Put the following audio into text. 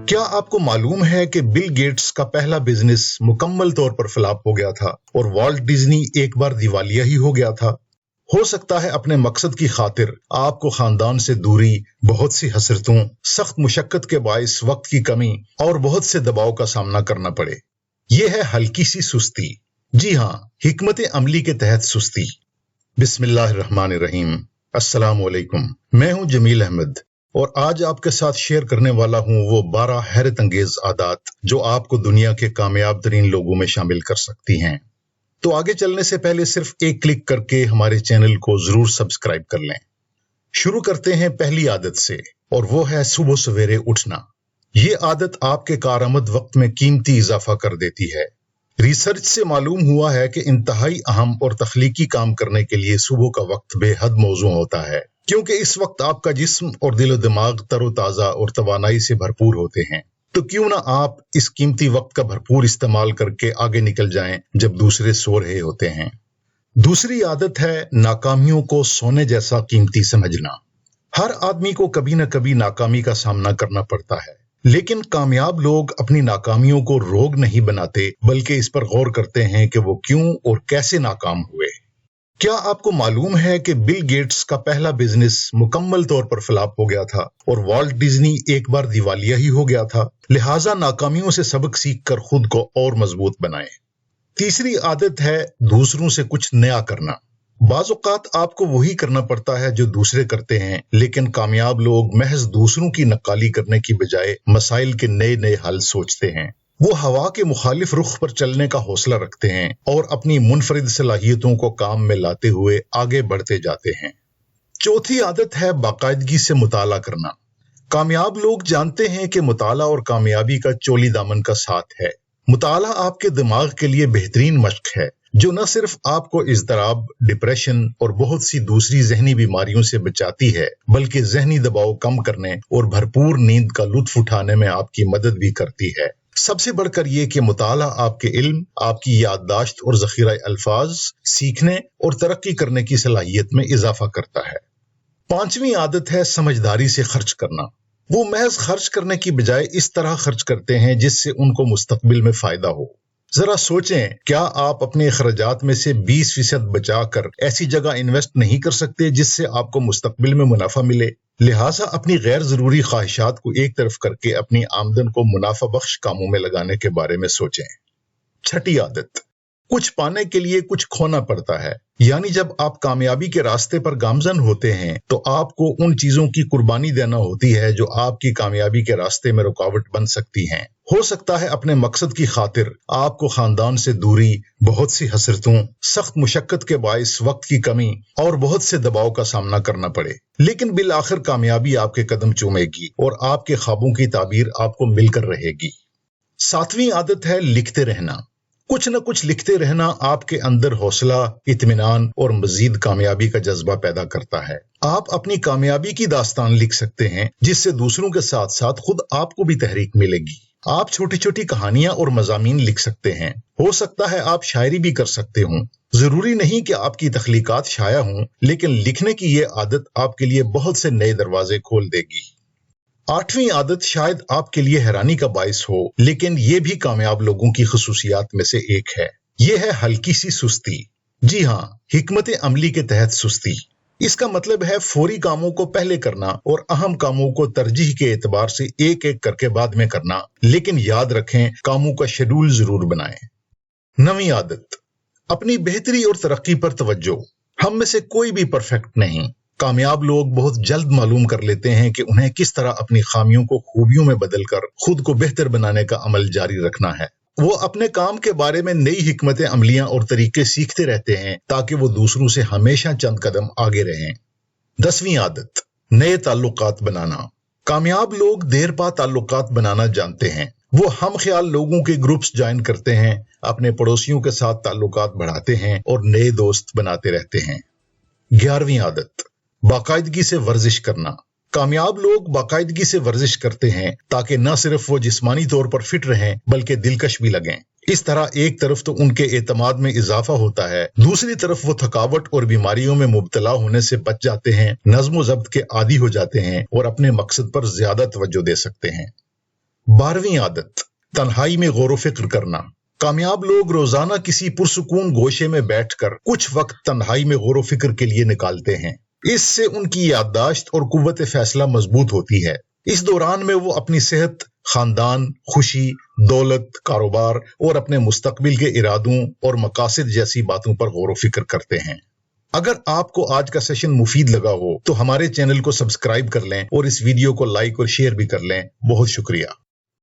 क्या आपको मालूम है कि बिल गेट्स का पहला बिजनेस मुकम्मल तौर पर फ्लॉप हो गया था और वाल्ट डिज्नी एक बार दिवालिया ही हो गया था? हो सकता है अपने मकसद की खातिर आपको खानदान से दूरी, बहुत सी हसरतों, सख्त मुशक्कत के बाइस वक्त की कमी और बहुत से दबाव का सामना करना पड़े। यह है हल्की सी सुस्ती। जी हाँ, हिकमत अमली के तहत सुस्ती। बिस्मिल्लाहिर्रहमानिर्रहीम। अस्सलाम वालेकुम। मैं हूं जमील अहमद और आज आपके साथ शेयर करने वाला हूं वो 12 हैरत अंगेज आदत जो आपको दुनिया के कामयाब तरीन लोगों में शामिल कर सकती हैं। तो आगे चलने से पहले सिर्फ एक क्लिक करके हमारे चैनल को जरूर सब्सक्राइब कर लें। शुरू करते हैं पहली आदत से, और वो है सुबह सवेरे उठना। ये आदत आपके कारआमद वक्त में कीमती इजाफा कर देती है। रिसर्च से मालूम हुआ है कि इंतहाई अहम और तख्लीकी काम करने के लिए सुबह का वक्त बेहद मौजूद होता है, क्योंकि इस वक्त आपका जिस्म और दिल दिमाग तरोताजा और तवानाई से भरपूर होते हैं। तो क्यों ना आप इस कीमती वक्त का भरपूर इस्तेमाल करके आगे निकल जाएं जब दूसरे सो रहे होते हैं। दूसरी आदत है नाकामियों को सोने जैसा कीमती समझना। हर आदमी को कभी न कभी नाकामी का सामना करना पड़ता है, लेकिन कामयाब लोग अपनी नाकामियों को रोग नहीं बनाते, बल्कि इस पर गौर करते हैं कि वो क्यों और कैसे नाकाम हुए। क्या आपको मालूम है कि बिल गेट्स का पहला बिजनेस मुकम्मल तौर पर फ्लॉप हो गया था और वाल्ट डिज्नी एक बार दिवालिया ही हो गया था? लिहाजा नाकामियों से सबक सीखकर खुद को और मजबूत बनाएं। तीसरी आदत है दूसरों से कुछ नया करना। बाज़ औक़ात आपको वही करना पड़ता है जो दूसरे करते हैं, लेकिन कामयाब लोग महज दूसरों की नक्काली करने की बजाय मसाइल के नए नए हल सोचते हैं। वो हवा के मुखालिफ रुख पर चलने का हौसला रखते हैं और अपनी मुनफरिद सलाहियतों को काम में लाते हुए आगे बढ़ते जाते हैं। चौथी आदत है बाकायदगी से मुताला करना। कामयाब लोग जानते हैं कि मुताला और कामयाबी का चोली दामन का साथ है। मुताला आपके दिमाग के लिए बेहतरीन मश्क है जो न सिर्फ आपको इज़्तिराब, डिप्रेशन और बहुत सी दूसरी जहनी बीमारियों से बचाती है, बल्कि जहनी दबाव कम करने और भरपूर नींद का लुत्फ उठाने में आपकी मदद भी करती है। सबसे बढ़कर यह कि मुताला आपके इल्म, आपकी याददाश्त और ज़ख़ीरा अल्फाज सीखने और तरक्की करने की सलाहियत में इजाफा करता है। पांचवी आदत है समझदारी से खर्च करना। वो महज खर्च करने की बजाय इस तरह खर्च करते हैं जिससे उनको मुस्तकबिल में फायदा हो। जरा सोचें, क्या आप अपने अखराजात में से 20% बचाकर ऐसी जगह इन्वेस्ट नहीं कर सकते जिससे आपको मुस्तकबिल में मुनाफा मिले? लिहाजा अपनी गैर जरूरी ख्वाहिशात को एक तरफ करके अपनी आमदन को मुनाफा बख्श कामों में लगाने के बारे में सोचें। छठी आदत, कुछ पाने के लिए कुछ खोना पड़ता है। यानी जब आप कामयाबी के रास्ते पर गामजन होते हैं तो आपको उन चीजों की कुर्बानी देना होती है जो आपकी कामयाबी के रास्ते में रुकावट बन सकती हैं। हो सकता है अपने मकसद की खातिर आपको खानदान से दूरी, बहुत सी हसरतों, सख्त मुशक्कत के बाइस वक्त की कमी और बहुत से दबाव का सामना करना पड़े, लेकिन बिल आखिर कामयाबी आपके कदम चूमेगी और आपके ख्वाबों की ताबीर आपको मिलकर रहेगी। सातवीं आदत है लिखते रहना। कुछ न कुछ लिखते रहना आपके अंदर हौसला, इत्मीनान और मजीद कामयाबी का जज्बा पैदा करता है। आप अपनी कामयाबी की दास्तान लिख सकते हैं जिससे दूसरों के साथ साथ खुद आपको भी तहरीक मिलेगी। आप छोटी छोटी कहानियां और मज़ामीन लिख सकते हैं। हो सकता है आप शायरी भी कर सकते हों। जरूरी नहीं कि आपकी तख्लीकात शाया हों, लेकिन लिखने की ये आदत आपके लिए बहुत से नए दरवाजे खोल देगी। आठवीं आदत शायद आपके लिए हैरानी का बाइस हो, लेकिन ये भी कामयाब लोगों की खुसूसियात में से एक है। यह है हल्की सी सुस्ती। जी हाँ, हिकमत अमली के तहत सुस्ती। इसका मतलब है फौरी कामों को पहले करना और अहम कामों को तरजीह के एतबार से एक एक करके बाद में करना, लेकिन याद रखें कामों का शेड्यूल जरूर बनाएं। नवीं आदत, अपनी बेहतरी और तरक्की पर तवज्जो। हम में से कोई भी परफेक्ट नहीं। कामयाब लोग बहुत जल्द मालूम कर लेते हैं कि उन्हें किस तरह अपनी खामियों को खूबियों में बदलकर खुद को बेहतर बनाने का अमल जारी रखना है। वो अपने काम के बारे में नई हिकमतें अमलियां और तरीके सीखते रहते हैं ताकि वो दूसरों से हमेशा चंद कदम आगे रहें। 10वीं आदत, नए ताल्लुकात बनाना। कामयाब लोग देर पा ताल्लुकात बनाना जानते हैं। वो हम ख्याल लोगों के ग्रुप्स ज्वाइन करते हैं, अपने पड़ोसियों के साथ ताल्लुकात बढ़ाते हैं और नए दोस्त बनाते रहते हैं। 11वीं आदत, बाकायदगी से वर्जिश करना। कामयाब लोग बाकायदगी से वर्जिश करते हैं ताकि न सिर्फ वो जिस्मानी तौर पर फिट रहें बल्कि दिलकश भी लगें। इस तरह एक तरफ तो उनके एतमाद में इजाफा होता है, दूसरी तरफ वो थकावट और बीमारियों में मुब्तला होने से बच जाते हैं, नज़्म व ज़ब्त के आदी हो जाते हैं और अपने मकसद पर ज्यादा तवज्जो दे सकते हैं। 12वीं आदत, तन्हाई में गौर फिक्र करना। कामयाब लोग रोजाना किसी पुरसुकून गोशे में बैठकर कुछ वक्त तन्हाई में गौर फिक्र के लिए निकालते हैं। इससे उनकी याददाश्त और कुव्वत फैसला मजबूत होती है। इस दौरान में वो अपनी सेहत, खानदान, खुशी, दौलत, कारोबार और अपने मुस्तकबिल के इरादों और मकासद जैसी बातों पर गौर फिक्र करते हैं। अगर आपको आज का सेशन मुफीद लगा हो तो हमारे चैनल को सब्सक्राइब कर लें और इस वीडियो को लाइक और शेयर भी कर लें। बहुत शुक्रिया।